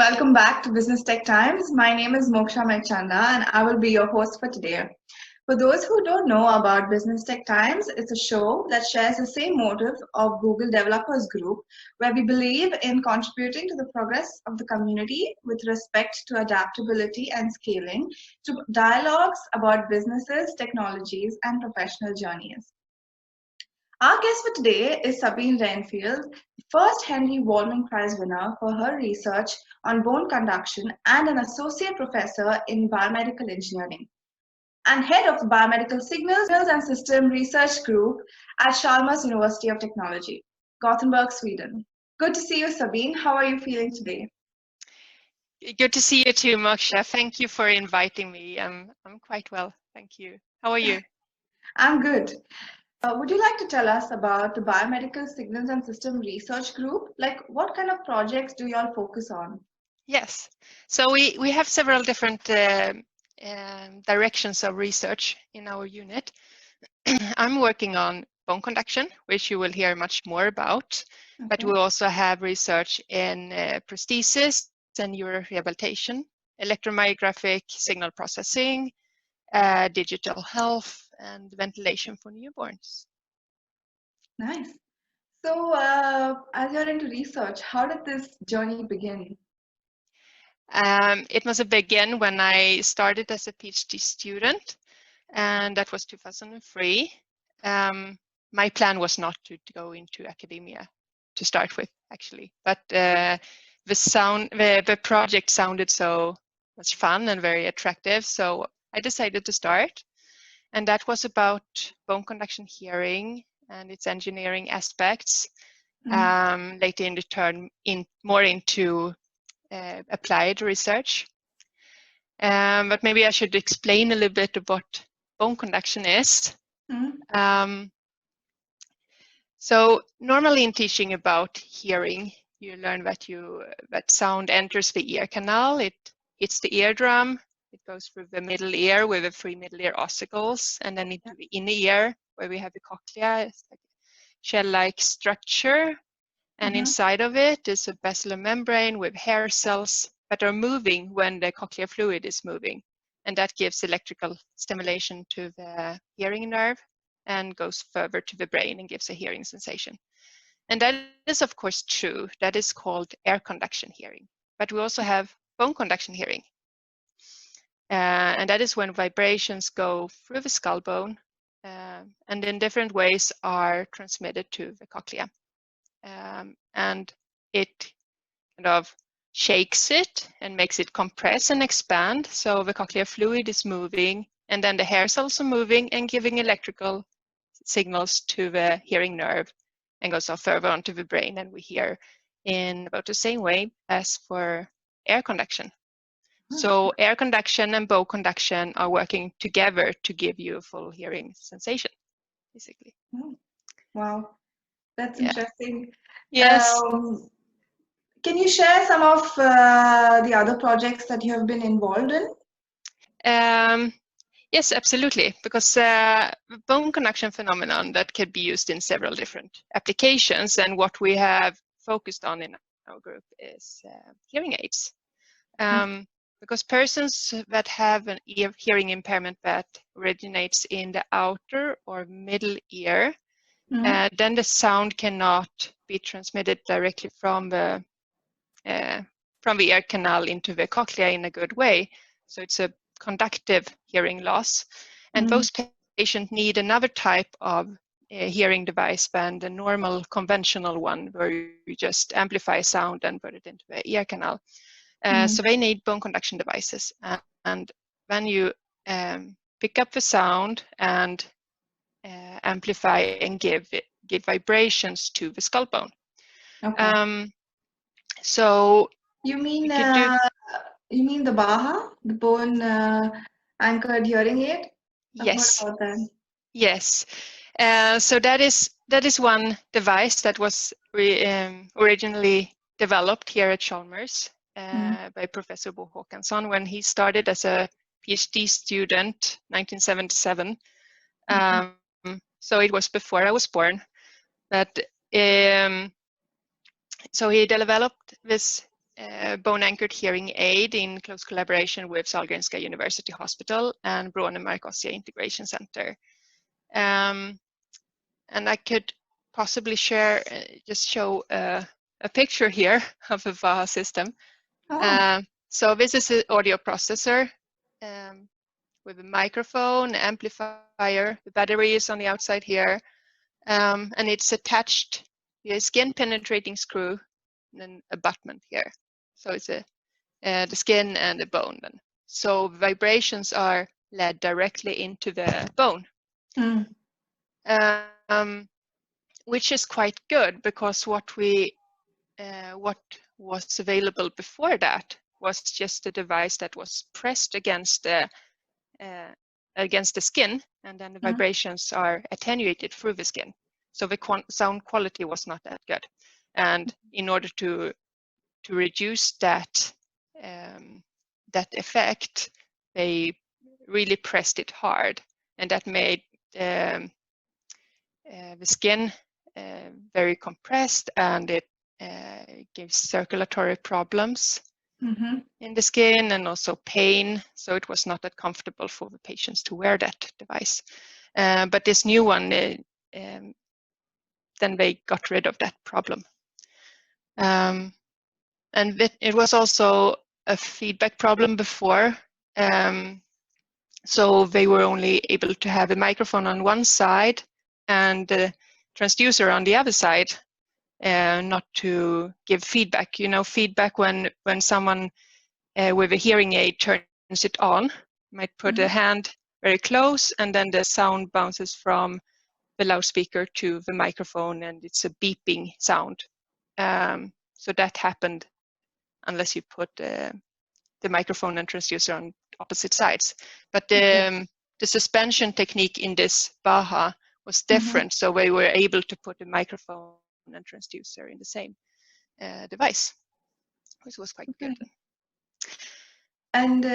welcome back to Business Tech Times. My name is Moksha Mechanda and I will be your host for today. For those who don't know about Business Tech Times, it's a show that shares the same motive of Google Developers Group, where we believe in contributing to the progress of the community with respect to adaptability and scaling, to dialogues about businesses, technologies, and professional journeys. Our guest for today is Sabine Reinfeldt, the First Henry Wallman Prize winner for her research on bone conduction and an associate professor in biomedical engineering, and head of the Biomedical Signals and System Research Group at Chalmers University of Technology, Gothenburg, Sweden. Good to see you, Sabine. How are you feeling today? Good to see you too, Moksha. Thank you for inviting me. I'm quite well, thank you. How are you? I'm good. Would you like to tell us about the Biomedical Signals and System Research Group? Like, what kind of projects do you all focus on? Yes. So we have several different directions of research in our unit. I'm working on bone conduction, which you will hear much more about. Okay. But we also have research in prosthesis and neurorehabilitation, electromyographic signal processing, digital health, and ventilation for newborns. Nice. So, as you're into research, how did this journey begin? It must begin when I started as a PhD student, and that was 2003. My plan was not to go into academia to start with, actually, but the project sounded so much fun and very attractive, so I decided to start. And that was about bone conduction hearing and its engineering aspects. Later in the turn more into applied research. But maybe I should explain a little bit about what bone conduction is. So normally in teaching about hearing, you learn that sound enters the ear canal, it hits the eardrum, it goes through the middle ear with the 3 middle ear ossicles, and then into the inner ear where we have the cochlea. It's like a shell-like structure, and inside of it is a basilar membrane with hair cells that are moving when the cochlear fluid is moving, and that gives electrical stimulation to the hearing nerve and goes further to the brain and gives a hearing sensation. And that is of course true. That is called air conduction hearing. But we also have bone conduction hearing. And that is when vibrations go through the skull bone and in different ways are transmitted to the cochlea. And it kind of shakes it and makes it compress and expand. So the cochlear fluid is moving, and then the hair cells are moving and giving electrical signals to the hearing nerve and goes off further onto the brain, and we hear in about the same way as for air conduction. So air conduction and bone conduction are working together to give you a full hearing sensation, basically. Wow, that's interesting. Yes. Can you share some of the other projects that you have been involved in? Yes, absolutely, because bone conduction phenomenon that can be used in several different applications, and what we have focused on in our group is hearing aids. Because persons that have an hearing impairment that originates in the outer or middle ear, then the sound cannot be transmitted directly from the ear canal into the cochlea in a good way. So it's a conductive hearing loss. And those patients need another type of hearing device than the normal conventional one, where you just amplify sound and put it into the ear canal. So they need bone conduction devices. And when you pick up the sound and amplify and give vibrations to the skull bone. So you mean the BAHA, the bone anchored hearing aid? Yes. I've heard about that. Yes. So that is one device that was originally developed here at Chalmers by Professor Bo Håkansson when he started as a PhD student, 1977. So it was before I was born. But so he developed this bone-anchored hearing aid in close collaboration with Sahlgrenska University Hospital and Brone-Marcossia Integration Center. And I could possibly share, just show a picture here of a VAHA system. Oh. So this is an audio processor with a microphone, amplifier. The battery is on the outside here, and it's attached to a skin-penetrating screw and then abutment here. So it's the skin and the bone then. So vibrations are led directly into the bone, which is quite good, because what was available before that was just a device that was pressed against the skin, and then the vibrations are attenuated through the skin. So the sound quality was not that good. And in order to reduce that effect, they really pressed it hard, and that made the skin very compressed, and it gives circulatory problems in the skin and also pain. So it was not that comfortable for the patients to wear that device. But this new one, then they got rid of that problem. And it was also a feedback problem before. So they were only able to have a microphone on one side and the transducer on the other side, not to give feedback. You know, feedback when someone with a hearing aid turns it on, might put a hand very close, and then the sound bounces from the loudspeaker to the microphone, and it's a beeping sound. So that happened unless you put the microphone and transducer on opposite sides. But the suspension technique in this BaHa was different, so we were able to put the microphone and transducer in the same device, which was quite good. And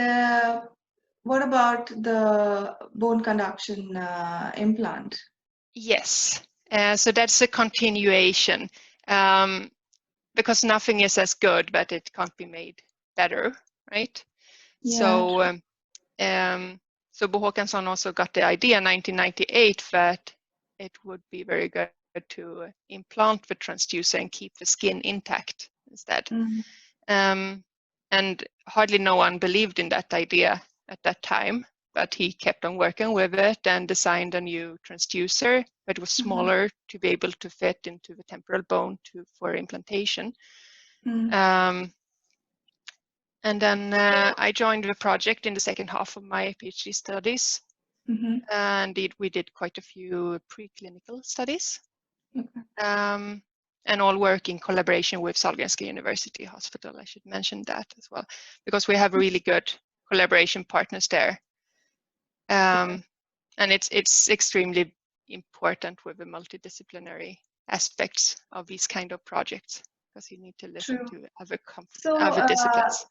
what about the bone conduction implant? Yes, so that's a continuation, because nothing is as good, but it can't be made better, right? Yeah. So Bo Håkansson also got the idea in 1998 that it would be very good to implant the transducer and keep the skin intact instead. And hardly no one believed in that idea at that time, but he kept on working with it and designed a new transducer that was smaller to be able to fit into the temporal bone for implantation. And then I joined the project in the second half of my PhD studies, and we did quite a few preclinical studies, and all work in collaboration with Sahlgrenska University Hospital. I should mention that as well, because we have really good collaboration partners there. And it's extremely important with the multidisciplinary aspects of these kind of projects, because you need to listen to other disciplines.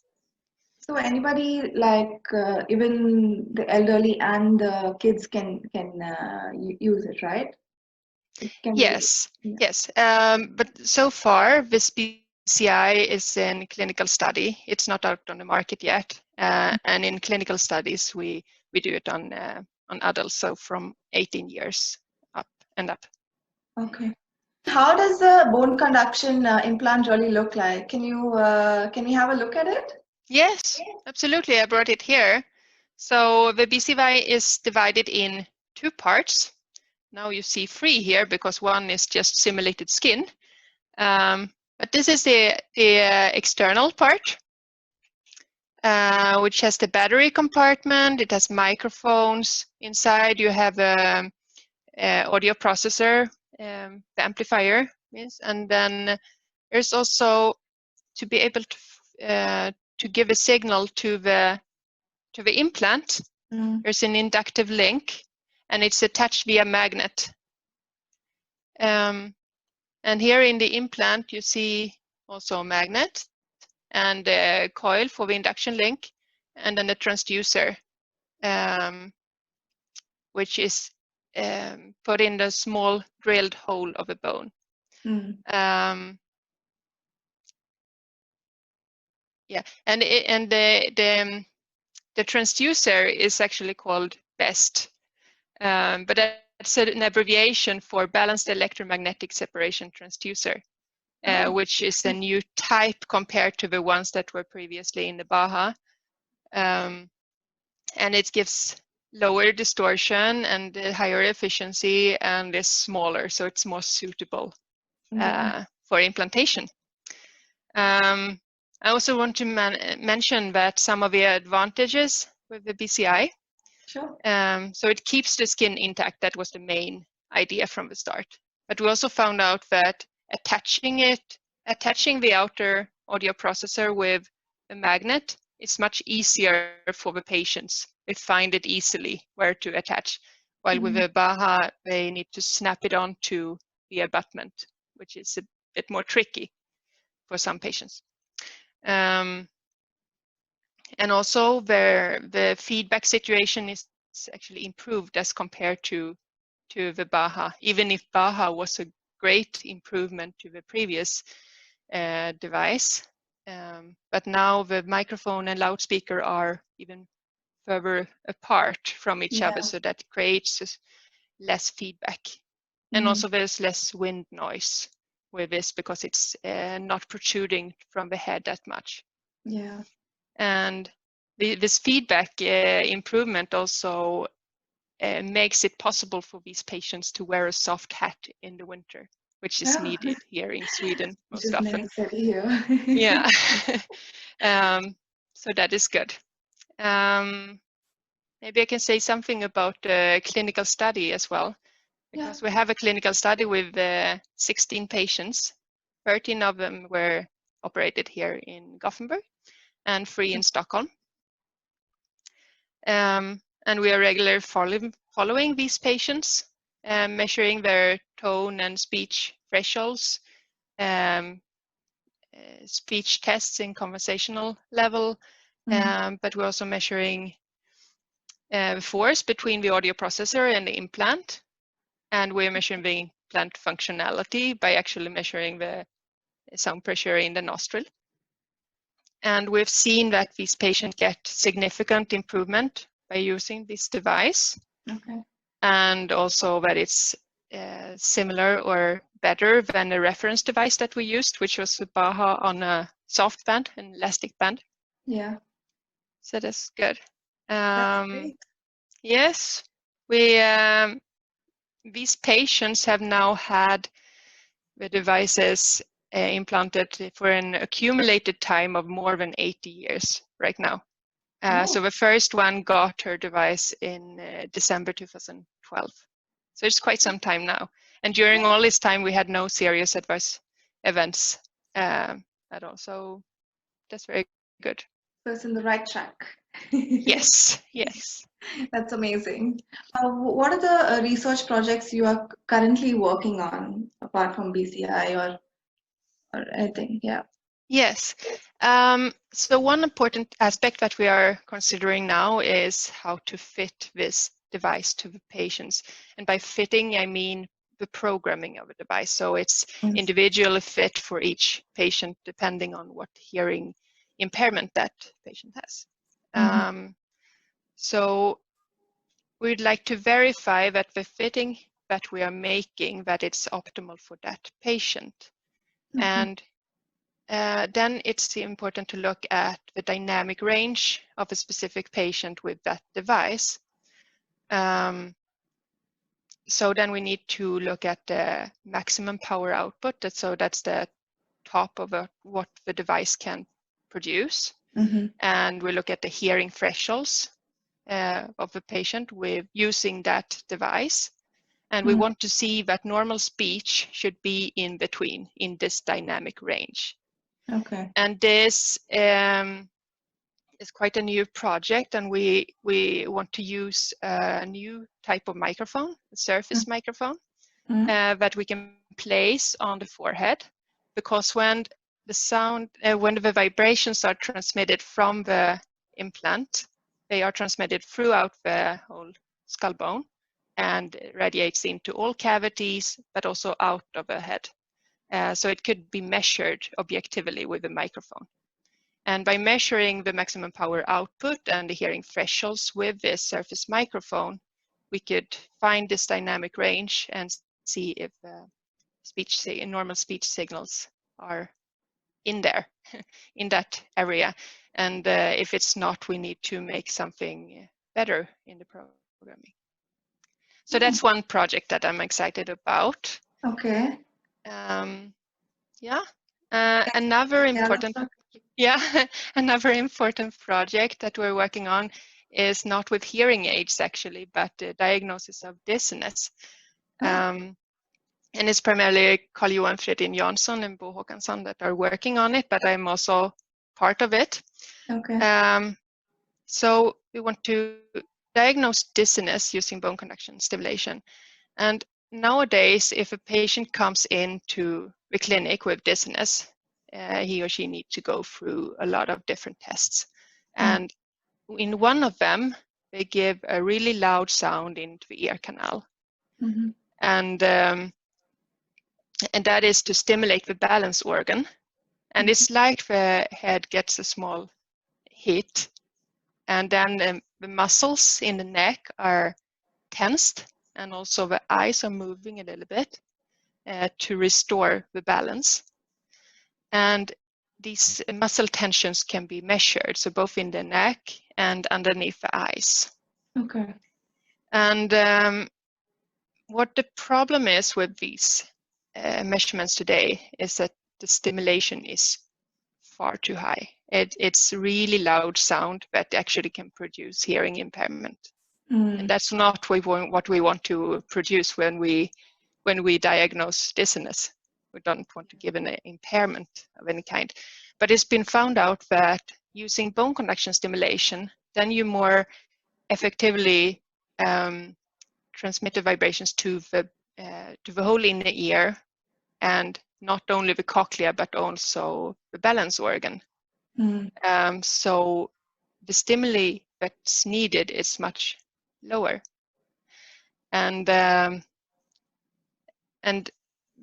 So anybody, like even the elderly and the kids can use it, right? It can yes. But so far, this BCI is in clinical study. It's not out on the market yet. And in clinical studies, we do it on adults, so from 18 years up and up. Okay. How does the bone conduction implant really look like? Can we have a look at it? Yes, absolutely. I brought it here. So the BCI is divided in two parts. Now you see three here because one is just simulated skin. But this is the external part, which has the battery compartment. It has microphones. Inside you have a audio processor, the amplifier, and then there's also to be able to give a signal to the implant. There's an inductive link, and it's attached via magnet. And here in the implant, you see also a magnet and a coil for the induction link, and then the transducer, which is put in the small drilled hole of a bone. yeah, and the transducer is actually called BEST, but that's an abbreviation for Balanced Electromagnetic Separation Transducer, Oh, which is a new type compared to the ones that were previously in the BAHA. And it gives lower distortion and higher efficiency and is smaller, so it's more suitable yeah, for implantation. I also want to mention that some of the advantages with the BCI. sure. So it keeps the skin intact. That was the main idea from the start. But we also found out that attaching the outer audio processor with a magnet is much easier for the patients. They find it easily where to attach. While with the BAHA, they need to snap it onto the abutment, which is a bit more tricky for some patients. And also the feedback situation is actually improved as compared to the BAHA, even if BAHA was a great improvement to the previous device. But now the microphone and loudspeaker are even further apart from each other, Yeah. so that creates less feedback. And also there's less wind noise with this because it's not protruding from the head that much. Yeah. And this feedback improvement also makes it possible for these patients to wear a soft hat in the winter, which is Yeah. needed here in Sweden Which most is often. necessary here. Yeah. So that is good. Maybe I can say something about the clinical study as well, Yeah. because we have a clinical study with 16 patients. 13 of them were operated here in Gothenburg and 3 in Stockholm. And we are regularly following these patients, measuring their tone and speech thresholds, speech tests in conversational level, but we're also measuring force between the audio processor and the implant. And we're measuring the implant functionality by actually measuring the sound pressure in the nostril. And we've seen that these patients get significant improvement by using this device. Okay. And also that it's similar or better than the reference device that we used, which was the BAHA on a soft band, an elastic band. Yeah. So that's good. That's great. Yes, these patients have now had the devices implanted for an accumulated time of more than 80 years right now. So Oh, the first one got her device in December 2012. So it's quite some time now. And during all this time, we had no serious adverse events at all. So that's very good. so it's in the right track. Yes, yes. That's amazing. What are the research projects you are currently working on apart from BCI or anything? Yeah. Yes. So one important aspect that we are considering now is how to fit this device to the patients. And by fitting, I mean the programming of a device. So it's individually fit for each patient depending on what hearing impairment that patient has. So we'd like to verify that the fitting that we are making, that it's optimal for that patient. And then it's important to look at the dynamic range of a specific patient with that device. So then we need to look at the maximum power output. So that's the top of what the device can produce. And we look at the hearing thresholds of the patient with using that device. And we want to see that normal speech should be in between in this dynamic range. Okay. And this is quite a new project, and we want to use a new type of microphone, a surface microphone, that we can place on the forehead, because when the sound, when the vibrations are transmitted from the implant, they are transmitted throughout the whole skull bone and radiates into all cavities, but also out of the head. So it could be measured objectively with a microphone. And by measuring the maximum power output and the hearing thresholds with this surface microphone, we could find this dynamic range and see if normal speech signals are in there, in that area. And if it's not, we need to make something better in the programming. So that's one project that I'm excited about. Okay. Yeah. Another important another important project that we're working on is not with hearing aids actually, but the diagnosis of dizziness. And it's primarily Carl-Johan Fredin Jansson and Bo Håkansson that are working on it, but I'm also part of it. Okay. So we want to diagnose dizziness using bone conduction stimulation. And nowadays, if a patient comes into the clinic with dizziness, he or she needs to go through a lot of different tests. And in one of them, they give a really loud sound into the ear canal. And that is to stimulate the balance organ. And it's like the head gets a small hit, and then the muscles in the neck are tensed, and also the eyes are moving a little bit to restore the balance. And these muscle tensions can be measured, so both in the neck and underneath the eyes. Okay. And what the problem is with these measurements today is that the stimulation is far too high. It's really loud sound that actually can produce hearing impairment. And that's not what we want to produce when we diagnose dizziness. We don't want to give an impairment of any kind. But it's been found out that using bone conduction stimulation, then you more effectively transmit the vibrations to the whole inner ear, and not only the cochlea but also the balance organ. So the stimuli that's needed is much lower. And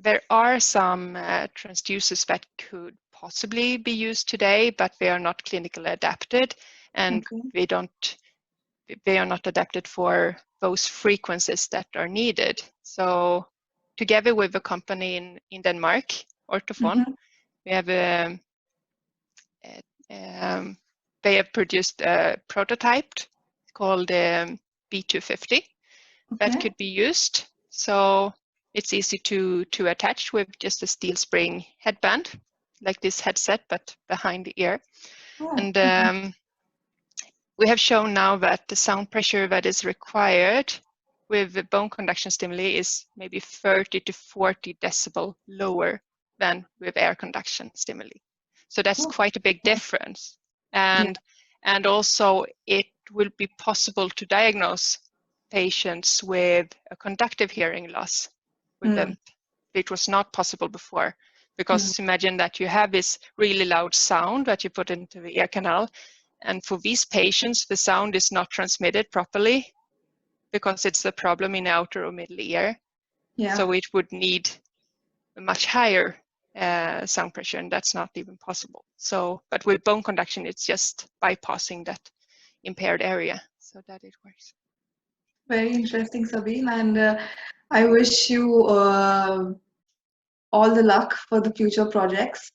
there are some transducers that could possibly be used today, but they are not clinically adapted, and they are not adapted for those frequencies that are needed. So together with a company in Denmark, Ortofon, we have they have produced a prototype called B250 that could be used. So it's easy to attach with just a steel spring headband, like this headset, but behind the ear. And we have shown now that the sound pressure that is required with the bone conduction stimuli is maybe 30 to 40 decibel lower than with air conduction stimuli. So that's quite a big difference. And also it will be possible to diagnose patients with a conductive hearing loss with them. It was not possible before, because imagine that you have this really loud sound that you put into the ear canal, and for these patients the sound is not transmitted properly because it's a problem in the outer or middle ear. So it would need a much higher sound pressure, and that's not even possible. So, but with bone conduction, it's just bypassing that impaired area, so that it works. Very interesting, Sabine, and I wish you all the luck for the future projects.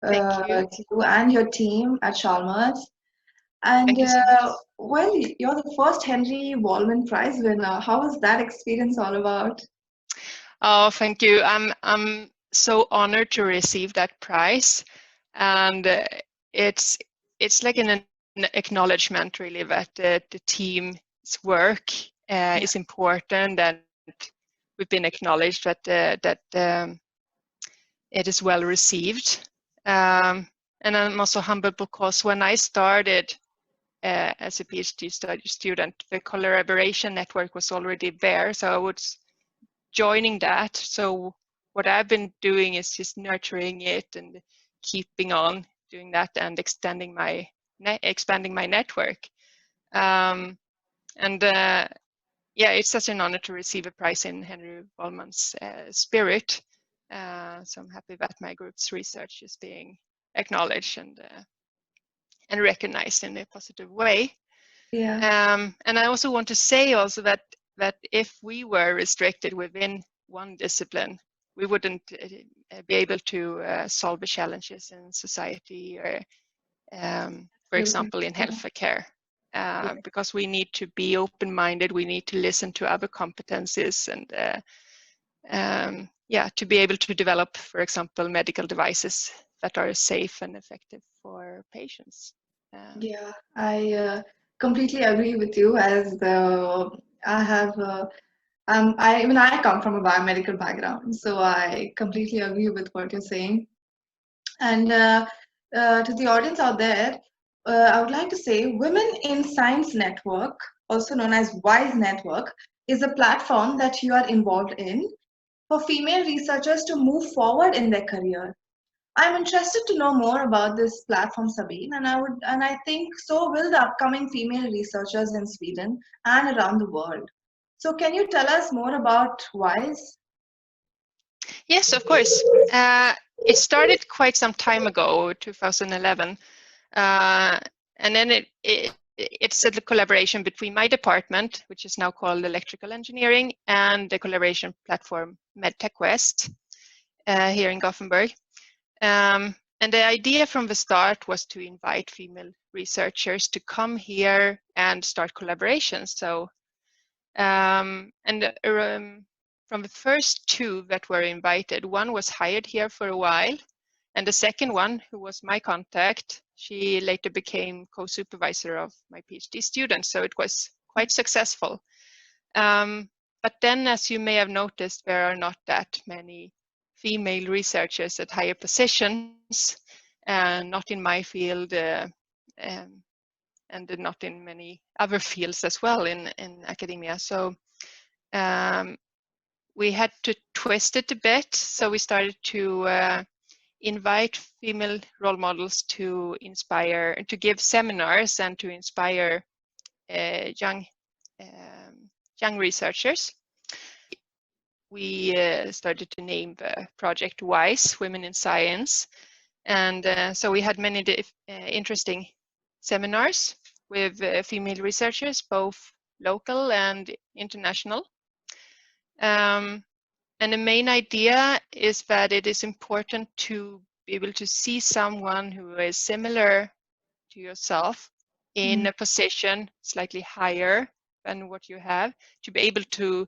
Thank you. To you and your team at Chalmers. And Thank you so much. well, you're the first Henry Wallman Prize winner. How was that experience all about? Oh, thank you. I'm so honored to receive that prize, and it's like an acknowledgement, really, that the team's work is important, and we've been acknowledged that it is well received. And I'm also humbled because when I started as a PhD student, the collaboration network was already there, so I was joining that. So what I've been doing is just nurturing it and keeping on doing that and expanding my network. Yeah, it's such an honor to receive a prize in Henry Wallman's spirit. So I'm happy that my group's research is being acknowledged, and and recognized in a positive way. Yeah. And I also want to say also that if we were restricted within one discipline, we wouldn't be able to solve the challenges in society, or for Absolutely. example in Yeah. healthcare, Yeah. because we need to be open-minded, we need to listen to other competencies, and yeah, to be able to develop, for example, medical devices that are safe and effective for patients. Yeah, I completely agree with you. As I have, I come from a biomedical background, so I completely agree with what you're saying. And to the audience out there, I would like to say Women in Science Network, also known as WISE Network, is a platform that you are involved in for female researchers to move forward in their career. I'm interested to know more about this platform, Sabine, and I think so will the upcoming female researchers in Sweden and around the world. So can you tell us more about WISE? Yes, of course. It started quite some time ago, 2011, and then it's a collaboration between my department, which is now called Electrical Engineering, and the collaboration platform MedTech West here in Gothenburg. And the idea from the start was to invite female researchers to come here and start collaborations. So, from the first two that were invited, one was hired here for a while, and the second one, who was my contact, she later became co-supervisor of my PhD students. So it was quite successful. But then, as you may have noticed, there are not that many female researchers at higher positions, not in my field, and not in many other fields as well in academia. So we had to twist it a bit. So we started to invite female role models to inspire, to give seminars and to inspire young researchers. We started to name the project WISE, Women in Science. And so we had many interesting seminars with female researchers, both local and international. And the main idea is that it is important to be able to see someone who is similar to yourself in a position slightly higher than what you have, to be able to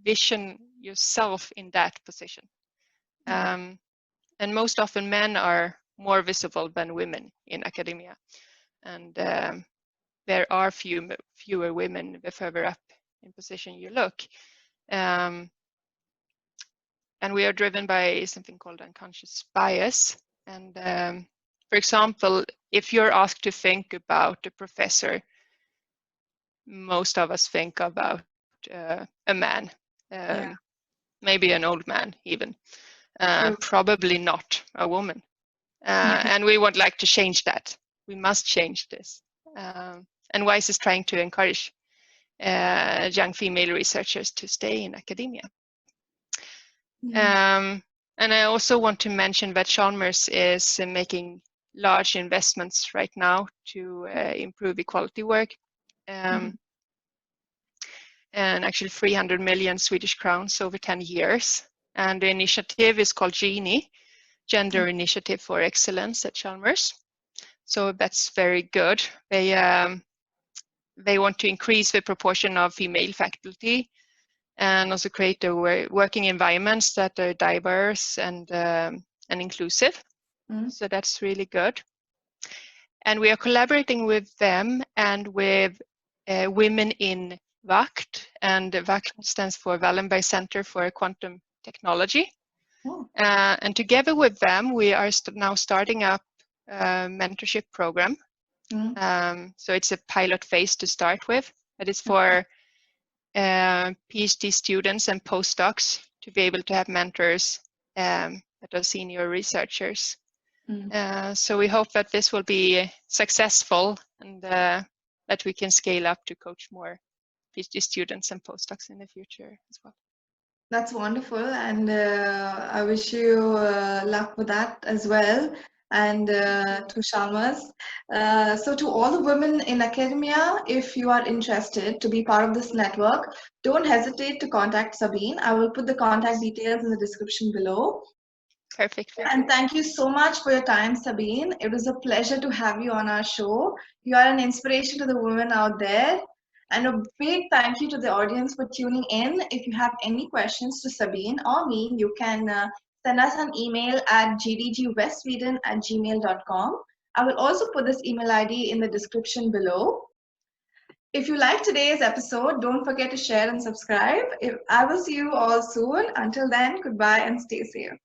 vision yourself in that position. And most often men are more visible than women in academia. And there are fewer women the further up in position you look. And we are driven by something called unconscious bias. And for example, if you're asked to think about a professor, most of us think about a man, maybe an old man even, probably not a woman. And we would like to change that. We must change this. And WISE is trying to encourage young female researchers to stay in academia. And I also want to mention that Chalmers is making large investments right now to improve equality work. And actually 300 million Swedish crowns over 10 years. And the initiative is called GENI, Gender Initiative for Excellence at Chalmers. So that's very good. They want to increase the proportion of female faculty and also create working environments that are diverse and inclusive. So that's really good. And we are collaborating with them and with women in VACT, and VACT stands for Wallenberg Center for Quantum Technology. And together with them, we are now starting up a mentorship program. So it's a pilot phase to start with, but it's for PhD students and postdocs to be able to have mentors that are senior researchers. So we hope that this will be successful, and that we can scale up to coach more PhD students and postdocs in the future as well. That's wonderful, and I wish you luck with that as well. and to Chalmers. So to all the women in academia, if you are interested to be part of this network, don't hesitate to contact Sabine. I will put the contact details in the description below. Perfect. And thank you so much for your time, Sabine. It was a pleasure to have you on our show. You are an inspiration to the women out there. And a big thank you to the audience for tuning in. If you have any questions to Sabine or me, you can send us an email at gdgwestsweden@gmail.com. I will also put this email ID in the description below. If you like today's episode, don't forget to share and subscribe. I will see you all soon. Until then, goodbye and stay safe.